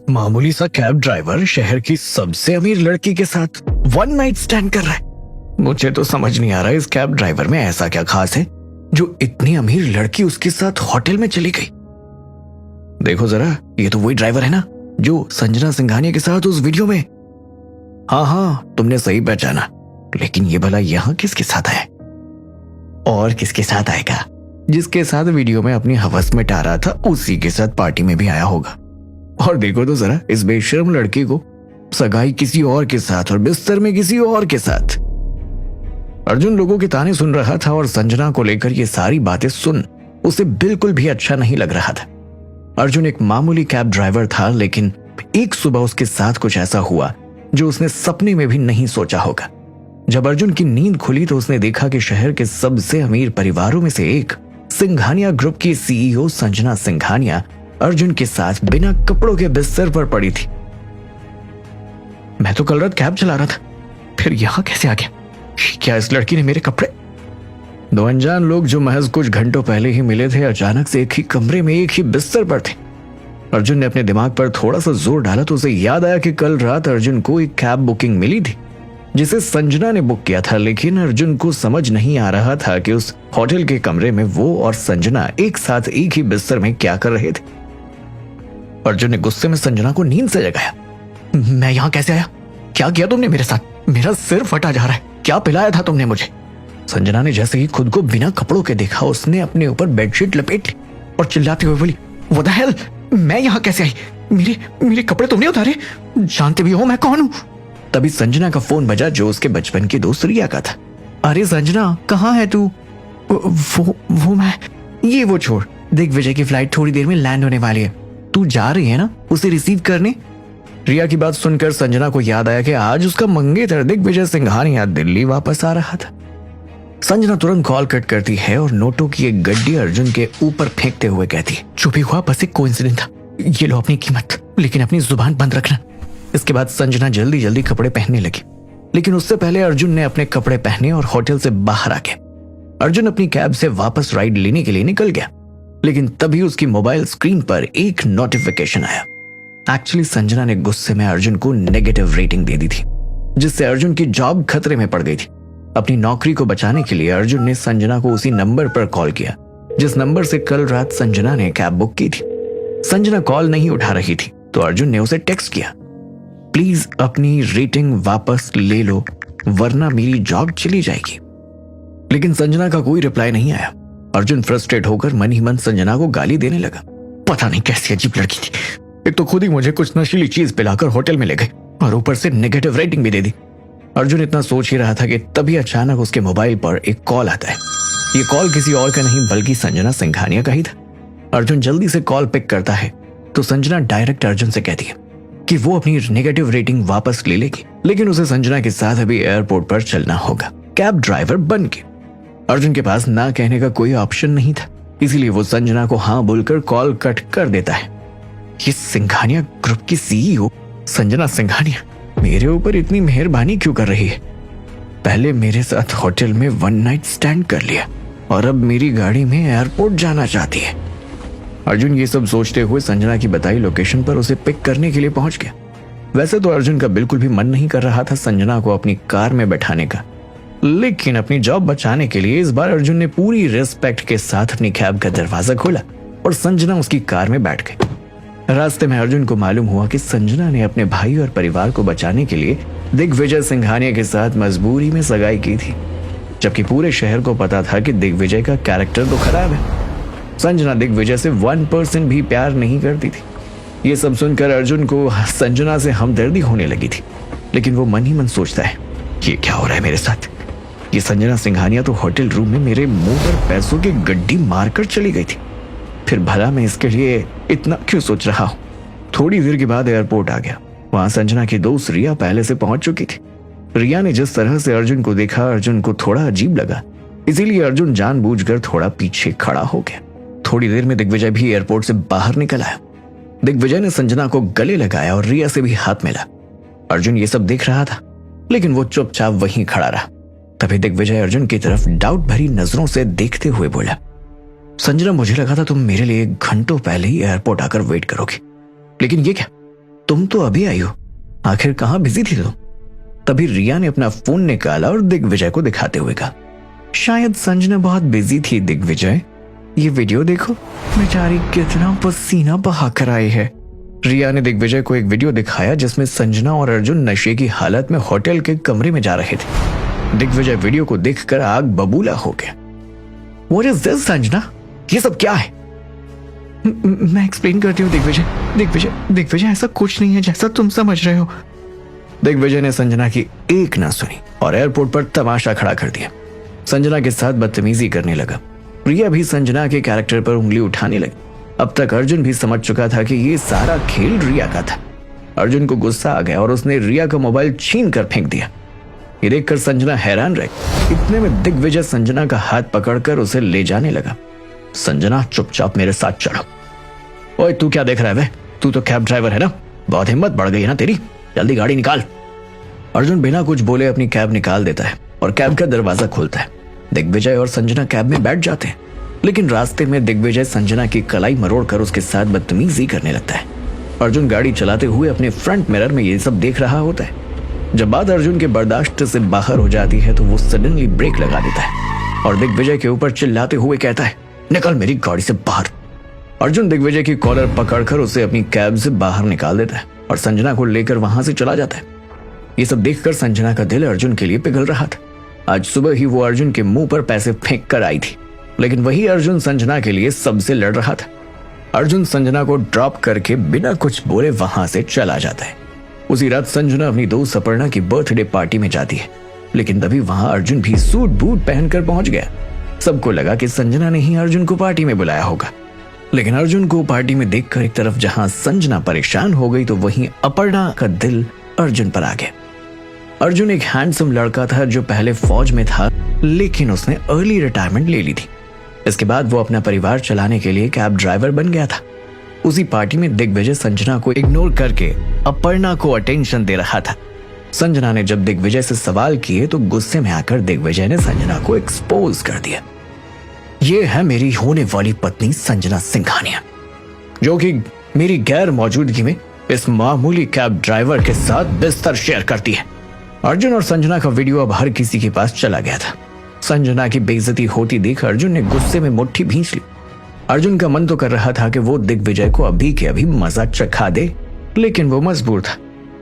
मामूली सा cab driver शहर की सबसे अमीर लड़की के साथ वन नाइट स्टैंड कर रहा है। मुझे तो समझ नहीं आ रहा इस कैब ड्राइवर में ऐसा क्या खास है जो इतनी अमीर लड़की उसके साथ होटल में चली गई। देखो जरा, ये तो वही ड्राइवर है ना जो संजना सिंघानिया के साथ उस वीडियो में। हाँ, तुमने सही पहचाना। लेकिन ये भला यहाँ किसके साथ आया? और किसके साथ आएगा? जिसके साथ वीडियो में अपनी हवस में टा रहा था उसी के साथ पार्टी में भी आया होगा। और देखो तो जरा इस बेशर्म लड़की को, सगाई किसी और के साथ और बिस्तर में किसी और के साथ। अर्जुन लोगों के ताने सुन रहा था और संजना को लेकर ये सारी बातें सुन उसे बिल्कुल भी अच्छा नहीं लग रहा था। अर्जुन एक मामूली कैब ड्राइवर था, लेकिन एक सुबह उसके साथ कुछ ऐसा हुआ जो उसने सपने में भी नहीं सोचा होगा। जब अर्जुन की नींद खुली तो उसने देखा कि शहर के सबसे अमीर परिवारों में से एक सिंघानिया ग्रुप की सीईओ संजना सिंघानिया अर्जुन के साथ बिना कपड़ों के बिस्तर पर पड़ी थी। मैं तो कल रात कैब चला रहा था, फिर यहां कैसे आ गया? क्या इस लड़की ने मेरे कपड़े? दो अनजान लोग जो महज कुछ घंटों पहले ही मिले थे अचानक से एक ही कमरे में एक ही बिस्तर पर थे। अर्जुन ने अपने दिमाग पर थोड़ा सा जोर डाला तो उसे याद आया कि कल रात अर्जुन को एक कैब बुकिंग मिली थी जिसे संजना ने बुक किया था, लेकिन अर्जुन को समझ नहीं आ रहा था कि उस होटल के कमरे में वो और संजना एक साथ एक ही बिस्तर में क्या कर रहे थे। अर्जुन ने गुस्से में संजना को नींद से जगाया। मैं यहां कैसे आया? क्या किया तुमने मेरे साथ? मेरा सिर फटा जा रहा है। क्या पिलाया था तुमने मुझे? संजना ने जैसे ही खुद को बिना कपड़ों के देखा उसने अपने ऊपर बेडशीट लपेट ली और चिल्लाते हुए बोली, व्हाट द हेल? मैं यहां कैसे आई? मेरे कपड़े तुमने उतारे? जानते भी हो मैं कौन हूं? तभी संजना का फोन बजा जो उसके बचपन की दोस्त रिया का था। अरे संजना, कहाँ है तू? वो मैं। ये वो छोड़, दिग्विजय की फ्लाइट थोड़ी देर में लैंड होने वाली है। तू जा रही है ना उसे रिसीव करने? रिया की बात सुनकर संजना को याद आया कि आज उसका मंगेतर दिग्विजय सिंघानिया दिल्ली वापस आ रहा था। संजना तुरंत कॉल कट करती है और नोटों की एक गड्डी अर्जुन के ऊपर फेंकते हुए कहती है, जो भी हुआ बस एक कोइंसिडेंस था। ये लो अपनी कीमत, लेकिन अपनी जुबान बंद रखना। इसके बाद संजना जल्दी जल्दी कपड़े पहनने लगी, लेकिन उससे पहले अर्जुन ने अपने कपड़े पहने और होटल से बाहर आ गया। अर्जुन अपनी कैब से वापस राइड लेने के लिए निकल गया, लेकिन तभी उसकी मोबाइल स्क्रीन पर एक नोटिफिकेशन आया। एक्चुअली संजना ने गुस्से में अर्जुन को नेगेटिव रेटिंग दे दी थी, जिससे अर्जुन की जॉब खतरे में पड़ गई थी। अपनी नौकरी को बचाने के लिए अर्जुन ने संजना को उसी नंबर पर कॉल किया जिस नंबर से कल रात संजना ने कैब बुक की थी। संजना कॉल नहीं उठा रही थी तो अर्जुन ने उसे टेक्स्ट किया, प्लीज अपनी रेटिंग वापस ले लो वरना मेरी जॉब चली जाएगी। लेकिन संजना का कोई रिप्लाई नहीं आया। अर्जुन फ्रस्ट्रेट होकर मन ही मन संजना को गाली देने लगा। पता नहीं कैसी अजीब लड़की थी, एक तो खुद ही मुझे कुछ नशीली चीज पिलाकर होटल में ले गई और ऊपर से नेगेटिव रेटिंग भी दे दी। अर्जुन इतना सोच ही रहा था कि तभी अचानक उसके मोबाइल पर एक कॉल आता है। ये कॉल किसी और का नहीं बल्कि संजना सिंघानिया का ही था। अर्जुन जल्दी से कॉल पिक करता है तो संजना डायरेक्ट अर्जुन से कहती है कि वो अपनी नेगेटिव रेटिंग वापस ले लेगी, लेकिन उसे संजना के साथ अभी एयरपोर्ट पर चलना होगा कैब ड्राइवर बन के। अर्जुन के पास ना कहने का कोई ऑप्शन नहीं था, इसीलिए वो संजना को हाँ बोलकर कॉल कट कर देता है। ये सिंघानिया ग्रुप की सीईओ संजना सिंघानिया मेरे ऊपर इतनी मेहरबानी क्यों कर रही है? पहले मेरे साथ होटल में वन नाइट स्टैंड कर लिया और अब मेरी गाड़ी में एयरपोर्ट जाना चाहती है। अर्जुन ये सब सोचते हुए संजना की बताई लोकेशन पर उसे पिक करने के लिए पहुंच गया। वैसे तो अर्जुन का बिल्कुल भी मन नहीं कर रहा था संजना को अपनी कार में बैठाने का, लेकिन अपनी जॉब बचाने के लिए इस बार अर्जुन ने पूरी रिस्पेक्ट के साथ अपनी कैब का दरवाजा खोला और संजना उसकी कार में बैठ गई। रास्ते में अर्जुन को मालूम हुआ कि संजना ने अपने भाई और परिवार को बचाने के लिए दिग्विजय सिंघानिया के साथ मजबूरी में सगाई की थी, जबकि पूरे शहर को पता था कि दिग्विजय का कैरेक्टर तो खराब है। संजना दिग्विजय से 1% भी प्यार नहीं करती थी। ये सब सुनकर अर्जुन को संजना से हमदर्दी होने लगी थी, लेकिन वो मन ही मन सोचता है, ये क्या हो रहा है मेरे साथ? ये संजना सिंघानिया तो होटल रूम में मेरे मुंह पर पैसों की गड्डी मारकर चली गई थी, फिर भला मैं इसके लिए इतना क्यों सोच रहा हूं? थोड़ी देर के बाद एयरपोर्ट आ गया। वहां संजना की दोस्त रिया पहले से पहुंच चुकी थी। रिया ने जिस तरह से अर्जुन को देखा अर्जुन को थोड़ा अजीब लगा, इसीलिए अर्जुन जानबूझकर थोड़ा पीछे खड़ा हो गया। थोड़ी देर में दिग्विजय भी एयरपोर्ट से बाहर निकल आया। दिग्विजय ने संजना को गले लगाया और रिया से भी हाथ मिला। अर्जुन ये सब देख रहा था, लेकिन वो चुपचाप वहीं खड़ा रहा। तभी दिग्विजय अर्जुन की तरफ डाउट भरी नजरों से देखते हुए बोला, संजना मुझे लगा था तुम मेरे लिए घंटों पहले ही एयरपोर्ट आकर वेट करोगे, लेकिन ये क्या? तुम तो अभी आई हो, आखिर कहाँ बिजी थी तुम? तभी रिया ने अपना फोन निकाला और दिग्विजय को दिखाते हुए कहा, शायद संजना बहुत बिजी थी दिग्विजय, ये वीडियो देखो, बेचारी कितना पसीना बहाकर आई है। रिया ने दिग्विजय को एक वीडियो दिखाया जिसमें संजना और अर्जुन नशे की हालत में होटल के कमरे में जा रहे थे। दिग्विजय वीडियो को देखकर आग बबूला हो गया। What is this, Sanjana? ये सब क्या है? मैं एक्सप्लेन करती हूँ दिग्विजय। दिग्विजय ऐसा कुछ नहीं है जैसा तुम समझ रहे हो। दिग्विजय ने संजना की एक ना सुनी और एयरपोर्ट पर तमाशा खड़ा कर दिया। संजना के साथ बदतमीजी करने लगा। रिया भी संजना के कैरेक्टर पर उंगली उठाने लगी। अब तक अर्जुन भी समझ चुका था कि ये सारा खेल रिया का था। अर्जुन को गुस्सा आ गया और उसने रिया का मोबाइल छीन कर फेंक दिया। ये देखकर संजना हैरान रह गई। इतने में दिग्विजय संजना का हाथ पकड़कर उसे ले जाने लगा। संजना, चुपचाप मेरे साथ चढ़ो। ओए, तू क्या देख रहा है वे? तू तो कैब ड्राइवर है ना, बहुत हिम्मत बढ़ गई है ना तेरी, जल्दी गाड़ी निकाल। अर्जुन बिना कुछ बोले अपनी कैब निकाल देता है और कैब का दरवाजा खोलता है। दिग्विजय और संजना कैब में बैठ जाते हैं, लेकिन रास्ते में दिग्विजय संजना की कलाई मरोड़कर उसके साथ बदतमीजी करने लगता है। अर्जुन गाड़ी चलाते हुए अपने फ्रंट मिरर में ये सब देख रहा होता है। जब बात अर्जुन के बर्दाश्त से बाहर हो जाती है तो वो सडनली ब्रेक लगा देता है और दिग्विजय के ऊपर चिल्लाते हुए कहता है, निकल मेरी गाड़ी से बाहर। अर्जुन दिग्विजय की कॉलर पकड़कर उसे अपनी कैब से बाहर निकाल देता है और संजना को लेकर वहां से चला जाता है। ये सब देखकर संजना का दिल अर्जुन के लिए पिघल रहा था। आज सुबह ही वो अर्जुन के मुंह पर पैसे फेंक कर आई थी, लेकिन वही अर्जुन संजना के लिए सबसे लड़ रहा था। अर्जुन संजना को ड्रॉप करके बिना कुछ बोले वहां से चला जाता है। उसी रात संजना अपनी दोस्त अपर्णा की बर्थडे पार्टी में जाती है, लेकिन तभी वहां अर्जुन भी सूट बूट पहनकर पहुंच गया। सबको लगा कि संजना ने ही अर्जुन को पार्टी में बुलाया होगा, लेकिन अर्जुन को पार्टी में देखकर एक तरफ जहां संजना परेशान हो गई तो वहीं अपर्णा का दिल अर्जुन पर आ गया। अर्जुन एक हैंडसम लड़का था जो पहले फौज में था, लेकिन उसने अर्ली रिटायरमेंट ले ली थी। इसके बाद वो अपना परिवार चलाने के लिए कैब ड्राइवर बन गया था। उसी पार्टी में दिग्विजय संजना को इग्नोर करके अपर्णा को अटेंशन दे रहा था। संजना ने जब दिग्विजय से सवाल किए तो गुस्से में आकर दिग्विजय ने संजना को एक्सपोज कर दिया। ये है मेरी होने वाली पत्नी संजना सिंघानिया, जो कि मेरी गैर मौजूदगी में इस मामूली कैब ड्राइवर के साथ बिस्तर शेयर करती है। अर्जुन और संजना का वीडियो अब हर किसी के पास चला गया था। संजना की बेइज्जती होती देख अर्जुन ने गुस्से में मुट्ठी भींच ली। अर्जुन का मन तो कर रहा था कि वो दिग्विजय को अभी के अभी मजा चखा दे, लेकिन वो मजबूर था।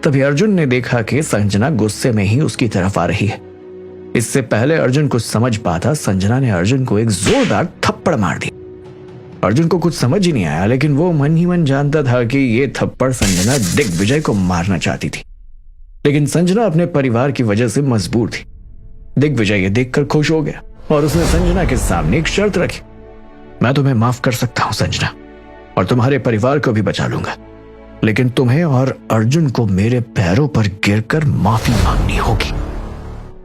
तभी अर्जुन ने देखा कि संजना गुस्से में ही उसकी तरफ आ रही है। इससे पहले अर्जुन कुछ समझ पाता, संजना ने अर्जुन को एक जोरदार थप्पड़ मार दी। अर्जुन को कुछ समझ ही नहीं आया, लेकिन वो मन ही मन जानता था कि ये थप्पड़ संजना दिग्विजय को मारना चाहती थी, लेकिन संजना अपने परिवार की वजह से मजबूर थी। दिग्विजय ये देखकर खुश हो गया और उसने संजना के सामने एक शर्त रखी, मैं तुम्हें माफ कर सकता हूं संजना, और तुम्हारे परिवार को भी बचा लूंगा, लेकिन तुम्हें और अर्जुन को मेरे पैरों पर गिरकर माफी मांगनी होगी।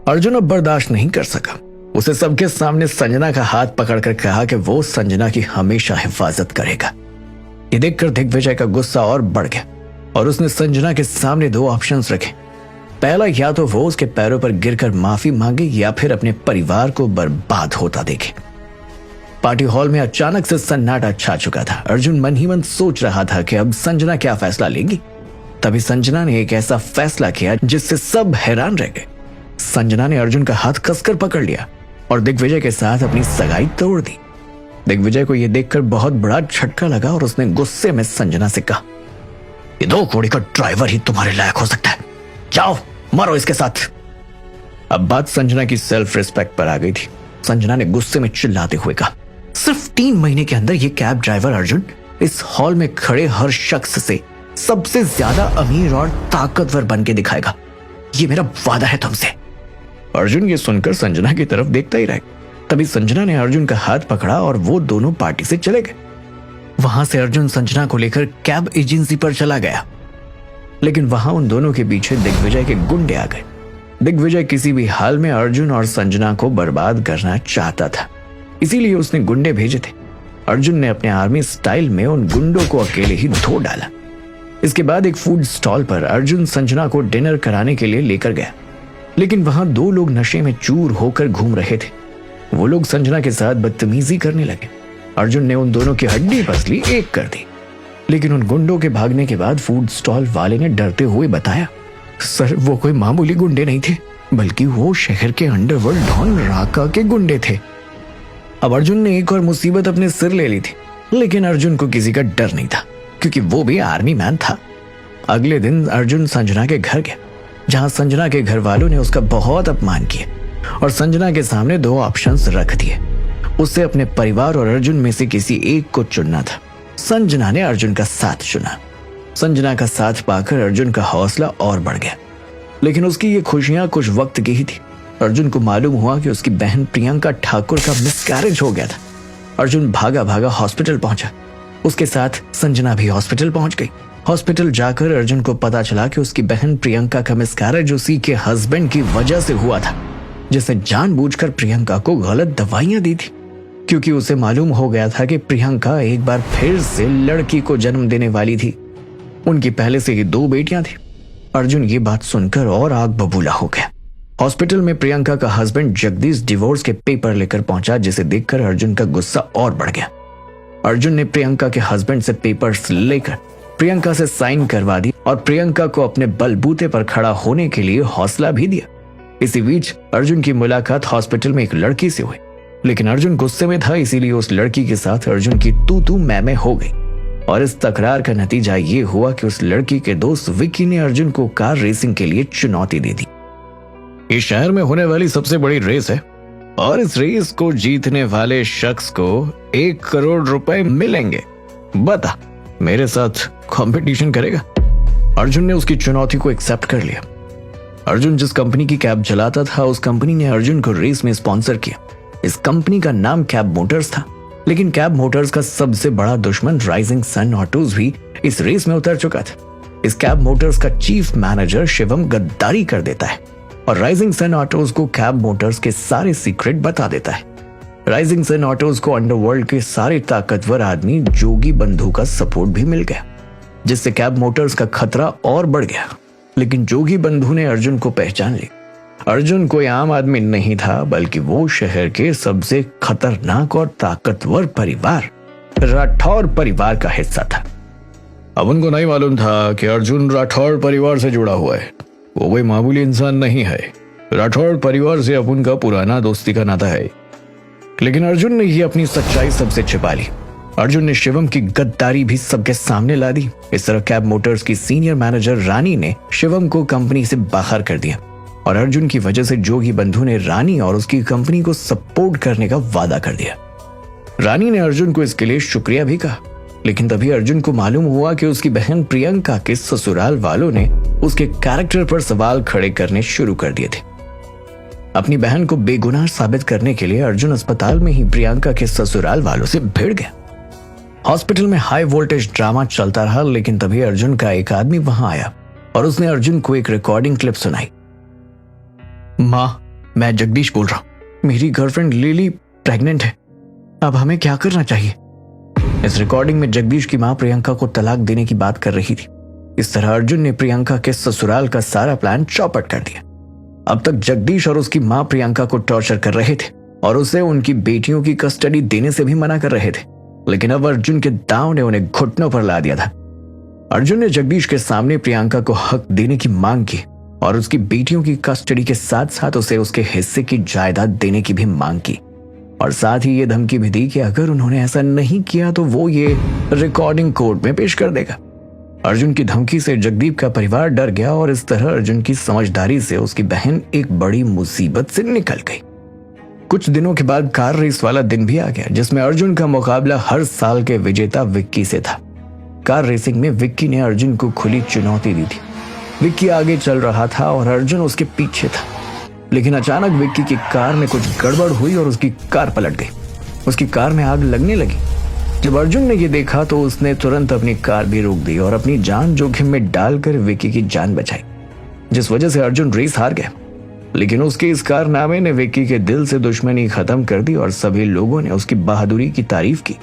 अर्जुन अब बर्दाश्त नहीं कर सका। उसे सबके सामने संजना का हाथ पकड़कर कहा कि वो संजना की हमेशा हिफाजत करेगा। ये देखकर दिग्विजय का गुस्सा और बढ़ गया और उसने संजना के सामने दो ऑप्शंस रखे। पहला, या तो वो उसके पैरों पर गिरकर माफी मांगे या फिर अपने परिवार को बर्बाद होता देखे। पार्टी हॉल में अचानक से सन्नाटा छा चुका था। अर्जुन मन ही मन सोच रहा था कि अब संजना क्या फैसला लेगी। तभी संजना ने एक ऐसा फैसला किया जिससे सब हैरान रह गए। संजना ने अर्जुन का हाथ कसकर पकड़ लिया और दिग्विजय के साथ अपनी सगाई तोड़ दी। दिग्विजय को यह देखकर बहुत बड़ा झटका लगा और उसने गुस्से में संजना से कहा, ये दो घोड़े का ड्राइवर ही तुम्हारे लायक हो सकता है, जाओ मरो इसके साथ। अब बात संजना की सेल्फ रिस्पेक्ट पर आ गई थी। संजना ने गुस्से में चिल्लाते हुए कहा, सिर्फ 3 महीने के अंदर ये कैब ड्राइवर अर्जुन इस हॉल में खड़े हर शख्स से सबसे ज्यादा अमीर और ताकतवर बन के दिखाएगा, ये मेरा वादा है तुमसे। अर्जुन ये सुनकर संजना की तरफ देखता ही रह गया। तभी संजना ने अर्जुन का हाथ पकड़ा और वो दोनों पार्टी से चले गए। वहां से अर्जुन संजना को लेकर कैब एजेंसी पर चला गया, लेकिन वहां उन दोनों के पीछे दिग्विजय के गुंडे आ गए। दिग्विजय किसी भी हाल में अर्जुन और संजना को बर्बाद करना चाहता था, इसीलिए उसने गुंडे भेजे थे। अर्जुन ने अपने आर्मी स्टाइल में उन गुंडों को अकेले ही धो डाला। इसके बाद एक फूड स्टॉल पर अर्जुन संजना को डिनर कराने के लिए लेकर गया, लेकिन वहां 2 लोग नशे में चूर होकर घूम रहे थे। वो लोग संजना के साथ बदतमीजी करने लगे। अर्जुन ने उन दोनों की हड्डी पसली एक कर दी। लेकिन उन गुंडों के भागने के बाद फूड स्टॉल वाले ने डरते हुए बताया, सर वो कोई मामूली गुंडे नहीं थे, बल्कि वो शहर के अंडरवर्ल्ड डॉन राका के गुंडे थे। अब अर्जुन ने एक और मुसीबत अपने सिर ले ली थी, लेकिन अर्जुन को किसी का डर नहीं था, क्योंकि वो भी आर्मी मैन था। अगले दिन अर्जुन संजना के घर गया, जहां संजना के घर वालों ने उसका बहुत अपमान किया और संजना के सामने दो ऑप्शंस रख दिए। उससे अपने परिवार और अर्जुन में से किसी एक को चुनना था। संजना ने अर्जुन का साथ चुना। संजना का साथ पाकर अर्जुन का हौसला और बढ़ गया, लेकिन उसकी ये खुशियां कुछ वक्त की ही थी। अर्जुन को मालूम हुआ कि उसकी बहन प्रियंका ठाकुर का मिसकैरेज हो गया था। अर्जुन भागा भागा हॉस्पिटल पहुंचा। उसके साथ संजना भी हॉस्पिटल पहुंच गई। हॉस्पिटल जाकर अर्जुन को पता चला कि उसकी बहन प्रियंका का मिसकैरेज उसी के हस्बैंड की वजह से हुआ था, जिसने जानबूझकर प्रियंका को गलत दवाइयां दी थी, क्योंकि उसे मालूम हो गया था कि प्रियंका एक बार फिर से लड़की को जन्म देने वाली थी। उनकी पहले से ही 2 बेटियां थी। अर्जुन ये बात सुनकर और आग बबूला हो गया। हॉस्पिटल में प्रियंका का हस्बैंड जगदीश डिवोर्स के पेपर लेकर पहुंचा, जिसे देखकर अर्जुन का गुस्सा और बढ़ गया। अर्जुन ने प्रियंका के हस्बैंड से पेपर्स लेकर प्रियंका से साइन करवा दी और प्रियंका को अपने बलबूते पर खड़ा होने के लिए हौसला भी दिया। इसी बीच अर्जुन की मुलाकात हॉस्पिटल में एक लड़की से हुई, लेकिन अर्जुन गुस्से में था, इसीलिए उस लड़की के साथ अर्जुन की तू मैं हो गई और इस तकरार का नतीजा ये हुआ कि उस लड़की के दोस्त विक्की ने अर्जुन को कार रेसिंग के लिए चुनौती दे दी। इस शहर में होने वाली सबसे बड़ी रेस है और इस रेस को जीतने वाले शख्स को 1 करोड़ रुपए मिलेंगे। बता, मेरे साथ कंपटीशन करेगा? अर्जुन ने उसकी चुनौती को एक्सेप्ट कर लिया। अर्जुन जिस कंपनी की कैब चलाता था, उस कंपनी ने अर्जुन को रेस में स्पॉन्सर किया। इस कंपनी का नाम कैब मोटर्स था, लेकिन कैब मोटर्स का सबसे बड़ा दुश्मन राइजिंग सन ऑटोज भी इस रेस में उतर चुका था। इस कैब मोटर्स का चीफ मैनेजर शिवम गद्दारी कर देता है और राइजिंग सन ऑटोज को कैब मोटर्स के सारे सीक्रेट बता देता है। राइजिंग सन ऑटोज को अंडरवर्ल्ड के सारे ताकतवर आदमी जोगी बंधु का सपोर्ट भी मिल गया, जिससे कैब मोटर्स का खतरा और बढ़ गया। लेकिन जोगी बंधु ने अर्जुन को पहचान ली। अर्जुन कोई आम आदमी नहीं था, बल्कि वो शहर के सबसे खतरनाक और ताकतवर परिवार राठौर परिवार का हिस्सा था। अब उनको नहीं मालूम था कि अर्जुन राठौर परिवार से जुड़ा हुआ है। वो कोई मामूली इंसान नहीं है। राठौर परिवार से अब उनका पुराना दोस्ती का नाता है, लेकिन अर्जुन ने ही अपनी सच्चाई सबसे छिपा ली। अर्जुन ने शिवम की गद्दारी भी सबके सामने ला दी। इस तरह कैब मोटर्स की सीनियर मैनेजर रानी ने शिवम को कंपनी से बाहर कर दिया और अर्जुन की वजह से जोगी बंधु ने रानी और उसकी कंपनी को सपोर्ट करने का वादा कर दिया। रानी ने अर्जुन को इसके लिए शुक्रिया भी कहा, लेकिन तभी अर्जुन को मालूम हुआ कि उसकी बहन प्रियंका के ससुराल वालों ने उसके कैरेक्टर पर सवाल खड़े करने शुरू कर दिए थे। अपनी बहन को बेगुनाह साबित करने के लिए अर्जुन अस्पताल में ही प्रियंका के ससुराल वालों से भिड़ गया। हॉस्पिटल में हाई वोल्टेज ड्रामा चलता रहा, लेकिन तभी अर्जुन का एक आदमी वहां आया और उसने अर्जुन को एक रिकॉर्डिंग क्लिप सुनाई। माँ, मैं जगदीश बोल रहा हूं। मेरी गर्लफ्रेंड लिली प्रेग्नेंट है। अब हमें क्या करना चाहिए? इस रिकॉर्डिंग में जगदीश की मां प्रियंका को तलाक देने की बात कर रही थी। इस तरह अर्जुन ने प्रियंका के ससुराल का सारा प्लान चौपट कर दिया। अब तक जगदीश और उसकी मां प्रियंका को टॉर्चर कर रहे थे और उसे उनकी बेटियों की कस्टडी देने से भी मना कर रहे थे, लेकिन अब अर्जुन के दांव ने उन्हें घुटनों पर ला दिया था। अर्जुन ने जगदीश के सामने प्रियंका को हक देने की मांग की और उसकी बेटियों की कस्टडी के साथ साथ उसे उसके हिस्से की जायदाद देने की भी मांग की और साथ ही ये धमकी भी दी कि अगर उन्होंने ऐसा नहीं किया तो वो ये रिकॉर्डिंग कोर्ट में पेश कर देगा। अर्जुन की धमकी से जगदीप का परिवार डर गया और इस तरह अर्जुन की समझदारी से उसकी बहन एक बड़ी मुसीबत से निकल गई। कुछ दिनों के बाद कार रेस वाला दिन भी आ गया, जिसमें अर्जुन का मुकाबला हर साल के विजेता विक्की से था। कार रेसिंग में विक्की ने अर्जुन को खुली चुनौती दी थी। विक्की आगे चल रहा था और अर्जुन उसके पीछे था, लेकिन अचानक विक्की की कार में कुछ गड़बड़ हुई और उसकी कार पलट गई। उसकी कार में आग लगने लगी। जब अर्जुन ने यह देखा तो उसने तुरंत अपनी कार भी रोक दी और अपनी जान जोखिम में डालकर विक्की की जान बचाई, जिस वजह से अर्जुन रेस हार गया। लेकिन उसके इस कारनामे ने विक्की के दिल से दुश्मनी खत्म कर दी और सभी लोगों ने उसकी बहादुरी की तारीफ की।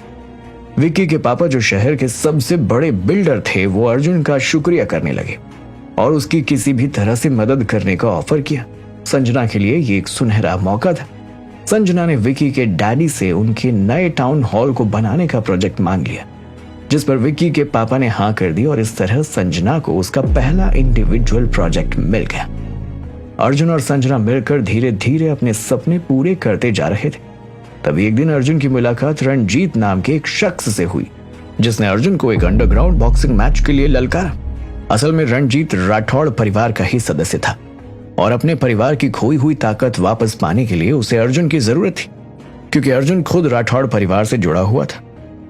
विक्की के पापा, जो शहर के सबसे बड़े बिल्डर थे, वो अर्जुन का शुक्रिया करने लगे और उसकी किसी भी तरह से मदद करने का ऑफर किया। संजना के लिए ये एक सुनहरा मौका था। संजना ने विक्की के डैडी से उनके नए टाउन हॉल को बनाने का प्रोजेक्ट मांग लिया। जिस पर विक्की के पापा ने हाँ कर दी और इस तरह संजना को उसका पहला इंडिविजुअल प्रोजेक्ट मिल गया। अर्जुन और संजना मिलकर धीरे धीरे अपने सपने पूरे करते जा रहे थे। तभी एक दिन अर्जुन की मुलाकात रणजीत नाम के एक शख्स से हुई, जिसने अर्जुन को एक अंडरग्राउंड बॉक्सिंग मैच के लिए ललकारा। असल में रणजीत राठौड़ परिवार का ही सदस्य था और अपने परिवार की खोई हुई ताकत वापस पाने के लिए उसे अर्जुन की जरूरत थी, क्योंकि अर्जुन खुद राठौड़ परिवार से जुड़ा हुआ था।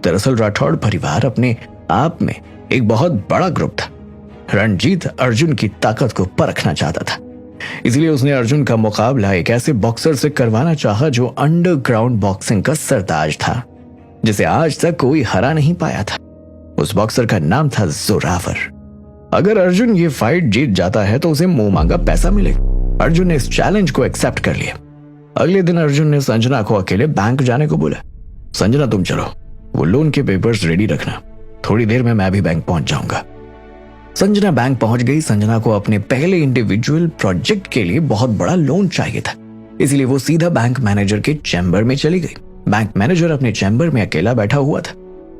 दरअसल राठौड़ परिवार अपने आप में एक बहुत बड़ा ग्रुप था। रणजीत अर्जुन की ताकत को परखना चाहता था, इसलिए उसने अर्जुन का मुकाबला एक ऐसे बॉक्सर से करवाना चाहा जो अंडरग्राउंड बॉक्सिंग का सरताज था, जिसे आज तक कोई हरा नहीं पाया था। उस बॉक्सर का नाम था जोरावर। अगर अर्जुन ये फाइट जीत जाता है तो उसे मुंह मांगा पैसा मिलेगा। अर्जुन ने इस चैलेंज को एक्सेप्ट कर लिया। अगले दिन अर्जुन ने संजना को अकेले बैंक जाने को बोला। संजना तुम चलो, वो लोन के पेपर्स रेडी रखना, थोड़ी देर में मैं भी बैंक पहुंच जाऊंगा। संजना बैंक पहुंच गई। संजना को अपने पहले इंडिविजुअल प्रोजेक्ट के लिए बहुत बड़ा लोन चाहिए था, इसलिए वो सीधा बैंक मैनेजर के चैम्बर में चली गई। बैंक मैनेजर अपने चैम्बर में अकेला बैठा हुआ था।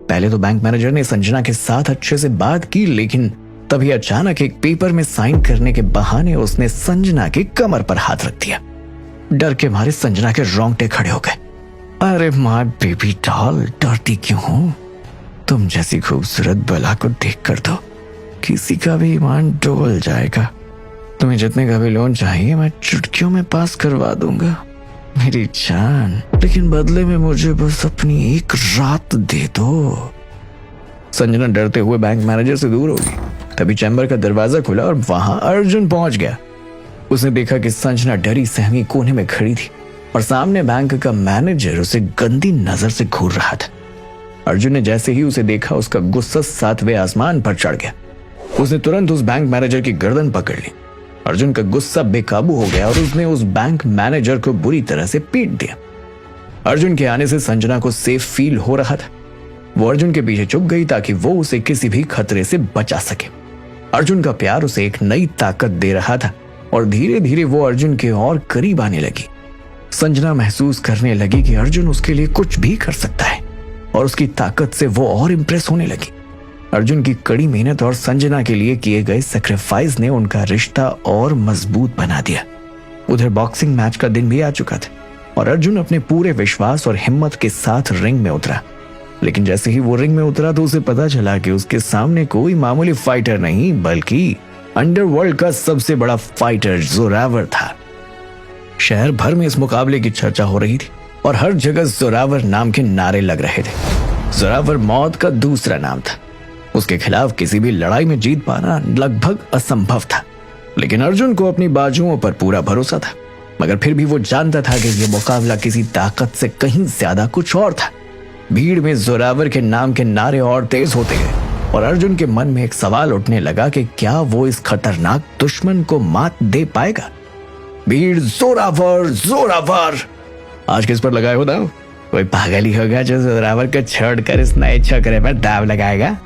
पहले तो बैंक मैनेजर ने संजना के साथ अच्छे से बात की, लेकिन तभी अचानक एक पेपर में साइन करने के बहाने उसने संजना की कमर पर हाथ रख दिया। डर के मारे संजना के रोंगटे खड़े हो गए। अरे माय बेबी डॉल, डरती क्यों हो? तुम जैसी खूबसूरत बला को देखकर तो किसी का भी ईमान डोल जाएगा। तुम्हें जितने का भी लोन चाहिए मैं चुटकियों में पास करवा दूंगा मेरी जान, लेकिन बदले में मुझे बस अपनी एक रात दे दो। संजना डरते हुए बैंक मैनेजर से दूर हो गई। तभी चैम्बर का दरवाजा खुला और वहां अर्जुन पहुंच गया। उसने देखा कि संजना डरी सहमी कोने में खड़ी थी और सामने बैंक का मैनेजर उसे गंदी नजर से घूर रहा था। अर्जुन ने जैसे ही उसे देखा, उसका गुस्सा 7वें आसमान पर चढ़ गया। उसने तुरंत उस बैंक मैनेजर की गर्दन पकड़ ली। अर्जुन का गुस्सा बेकाबू हो गया और उसने उस बैंक मैनेजर को बुरी तरह से पीट दिया। अर्जुन के आने से संजना को सेफ फील हो रहा था। वो अर्जुन के पीछे छुप गई ताकि वो उसे किसी भी खतरे से बचा सके। अर्जुन का प्यार उसे एक नई ताकत दे रहा था और धीरे धीरे वो अर्जुन के और करीब आने लगी। संजना महसूस करने लगी कि अर्जुन उसके लिए कुछ भी कर सकता है और उसकी ताकत से वो और इंप्रेस होने लगी। अर्जुन की कड़ी मेहनत और संजना के लिए किए गए सैक्रिफाइस ने उनका रिश्ता और मजबूत बना दिया। उधर बॉक्सिंग मैच का दिन भी आ चुका था और अर्जुन अपने पूरे विश्वास और हिम्मत के साथ रिंग में उतरा। लेकिन जैसे ही वो रिंग में उतरा तो उसे पता चला कि उसके सामने कोई मामूली फाइटर नहीं बल्कि अंडरवर्ल्ड का सबसे बड़ा फाइटर जोरावर था। शहर भर में इस मुकाबले की चर्चा हो रही थी और हर जगह जोरावर नाम के नारे लग रहे थे। जोरावर मौत का दूसरा नाम था। उसके खिलाफ किसी भी लड़ाई में जीत पाना लगभग असंभव था, लेकिन अर्जुन को अपनी बाजुओं पर पूरा भरोसा था। मगर फिर भी वो जानता था कि यह मुकाबला किसी ताकत से कहीं ज्यादा कुछ और था। भीड़ में जोरावर के नाम के नारे और तेज होते गए और अर्जुन के मन में एक सवाल उठने लगा कि क्या वो इस खतरनाक दुश्मन को मात दे पाएगा। भीड़ जोरावर जोरावर। आज किस पर लगाए हो दाव? कोई पागल ही होगा जो जोरावर को छोड़कर इस नए छोकरे पर दाव लगाएगा।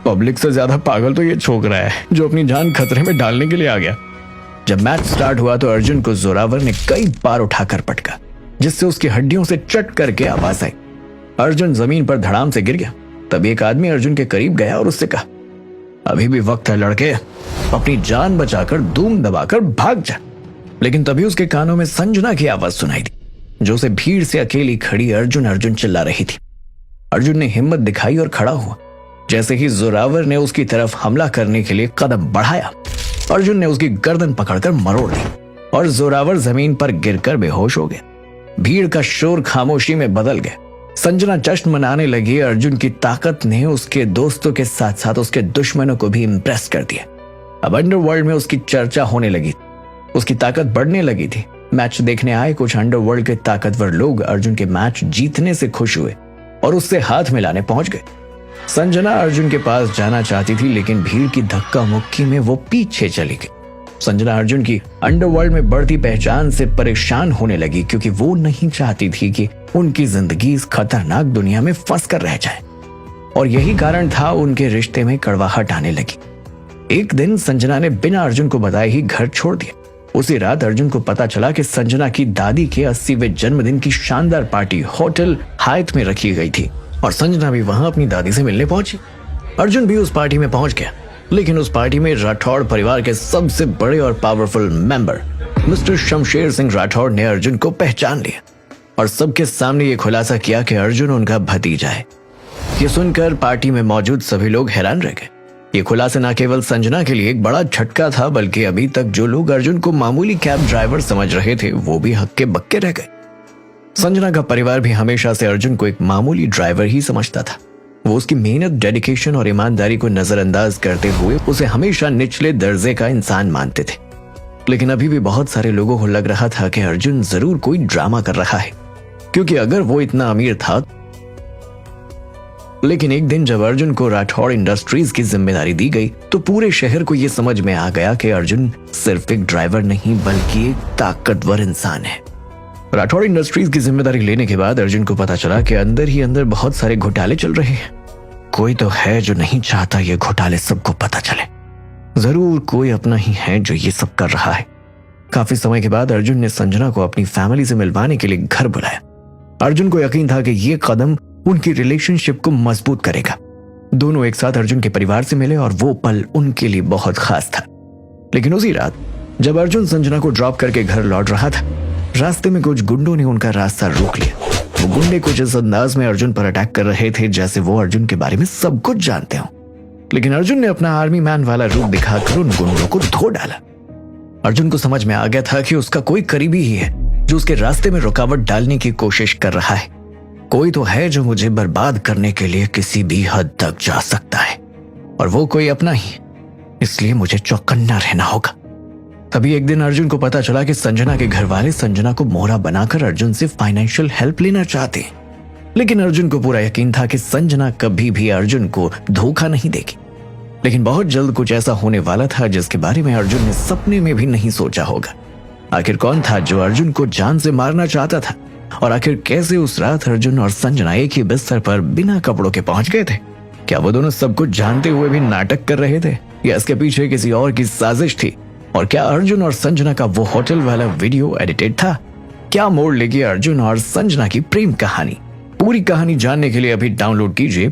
पब्लिक से ज्यादा पागल तो ये छोकरा है जो अपनी जान खतरे में डालने के लिए आ गया। जब मैच स्टार्ट हुआ तो अर्जुन को जोरावर ने कई बार उठाकर पटका, जिससे उसकी हड्डियों से चट करके आवाज आई। अर्जुन जमीन पर धड़ाम से गिर गया। तब एक आदमी अर्जुन के करीब गया और उससे कहा, अभी भी वक्त है लड़के, अपनी जान बचाकर धूम दबाकर भाग जा। लेकिन तभी उसके कानों में संजना की आवाज सुनाई दी, जो उसे भीड़ से अकेली खड़ी अर्जुन अर्जुन चिल्ला रही थी। अर्जुन ने हिम्मत दिखाई और खड़ा हुआ। जैसे ही जोरावर ने उसकी तरफ हमला करने के लिए कदम बढ़ाया, अर्जुन ने उसकी गर्दन पकड़कर मरोड़ दी और जोरावर जमीन पर गिरकर बेहोश हो गया। भीड़ का शोर खामोशी में बदल गया। संजना जश्न मनाने लगी। अर्जुन की ताकत ने उसके दोस्तों के साथ साथ उसके दुश्मनों को भी इम्प्रेस कर दिया। अब अंडरवर्ल्ड में उसकी चर्चा होने लगी, उसकी ताकत बढ़ने लगी थी। मैच देखने आए कुछ अंडरवर्ल्ड के ताकतवर लोग अर्जुन के मैच जीतने से खुश हुए और उससे हाथ मिलाने पहुंच गए। संजना अर्जुन के पास जाना चाहती थी, लेकिन भीड़ की धक्का मुक्की में वो पीछे चली गई। संजना अर्जुन की अंडरवर्ल्ड में बढ़ती पहचान से परेशान होने लगी, क्योंकि वो नहीं चाहती थी कि उनकी जिंदगी इस खतरनाक दुनिया में फंस कर रह जाए। और यही कारण था उनके रिश्ते में कड़वाहट आने लगी। एक दिन संजना ने बिना अर्जुन को बताए ही घर छोड़ दिया। उसी रात अर्जुन को पता चला कि संजना की दादी के 80वें जन्मदिन की शानदार पार्टी होटल हायत में रखी गई थी और संजना भी वहां अपनी दादी से मिलने पहुंची। अर्जुन भी उस पार्टी में पहुंच गया, लेकिन उस पार्टी में राठौड़ परिवार के सबसे बड़े और powerful member mister Shamsher Singh Rathore ने अर्जुन को पहचान लिया और सबके सामने ये खुलासा किया कि अर्जुन उनका भतीजा है। ये सुनकर पार्टी में मौजूद सभी लोग हैरान रह गए। ये खुलासा न केवल संजना के लिए एक बड़ा झटका था, बल्कि अभी तक जो लोग अर्जुन को मामूली कैब ड्राइवर समझ रहे थे वो भी हक्के बक्के रह गए। संजना का परिवार भी हमेशा से अर्जुन को एक मामूली ड्राइवर ही समझता था। वो उसकी मेहनत, डेडिकेशन और ईमानदारी को नजरअंदाज करते हुए उसे हमेशा निचले दर्जे का इंसान मानते थे। लेकिन अभी भी बहुत सारे लोगों को लग रहा था कि अर्जुन जरूर कोई ड्रामा कर रहा है, क्योंकि अगर वो इतना अमीर था। लेकिन एक दिन जब अर्जुन को राठौड़ इंडस्ट्रीज की जिम्मेदारी दी गई तो पूरे शहर को यह समझ में आ गया कि अर्जुन सिर्फ एक ड्राइवर नहीं बल्कि एक ताकतवर इंसान है। राठौड़ इंडस्ट्रीज की जिम्मेदारी लेने के बाद अर्जुन को पता चला कि अंदर ही अंदर बहुत सारे घोटाले चल रहे हैं। कोई तो है जो नहीं चाहता ये घोटाले सबको पता चले। जरूर कोई अपना ही है जो ये सब कर रहा है। काफी समय के बाद अर्जुन ने संजना को अपनी फैमिली से मिलवाने के लिए घर बुलाया। अर्जुन को यकीन था कि ये कदम उनकी रिलेशनशिप को मजबूत करेगा। दोनों एक साथ अर्जुन के परिवार से मिले और वो पल उनके लिए बहुत खास था। लेकिन उसी रात जब अर्जुन संजना को ड्रॉप करके घर लौट रहा था, रास्ते में कुछ गुंडों ने उनका रास्ता रोक लिया। वो गुंडे कुछ इस अंदाज में अर्जुन पर अटैक कर रहे थे जैसे वो अर्जुन के बारे में सब कुछ जानते हो। लेकिन अर्जुन ने अपना आर्मी मैन वाला रूप दिखाकर उन गुंडों को धो डाला। अर्जुन को समझ में आ गया था कि उसका कोई करीबी ही है जो उसके रास्ते में रुकावट डालने की कोशिश कर रहा है। कोई तो है जो मुझे बर्बाद करने के लिए किसी भी हद तक जा सकता है, और वो कोई अपना ही, इसलिए मुझे चौकन्ना रहना होगा। तभी एक दिन अर्जुन को पता चला कि संजना के घर वाले संजना को मोहरा बनाकर अर्जुन से फाइनेंशियल हेल्प लेना चाहते हैं। लेकिन अर्जुन को पूरा यकीन था कि संजना कभी भी अर्जुन को धोखा नहीं देगी। लेकिन बहुत जल्द कुछ ऐसा होने वाला था जिसके बारे में अर्जुन ने सपने में भी नहीं सोचा होगा। आखिर कौन था जो अर्जुन को जान से मारना चाहता था, और आखिर कैसे उस रात अर्जुन और संजना एक ही बिस्तर पर बिना कपड़ों के पहुंच गए थे? क्या वो दोनों सब कुछ जानते हुए भी नाटक कर रहे थे, या इसके पीछे किसी और की साजिश थी? और क्या अर्जुन और संजना का वो होटल वाला वीडियो एडिटेड था? क्या मोड़ लेगी अर्जुन और संजना की प्रेम कहानी? पूरी कहानी जानने के लिए अभी डाउनलोड कीजिए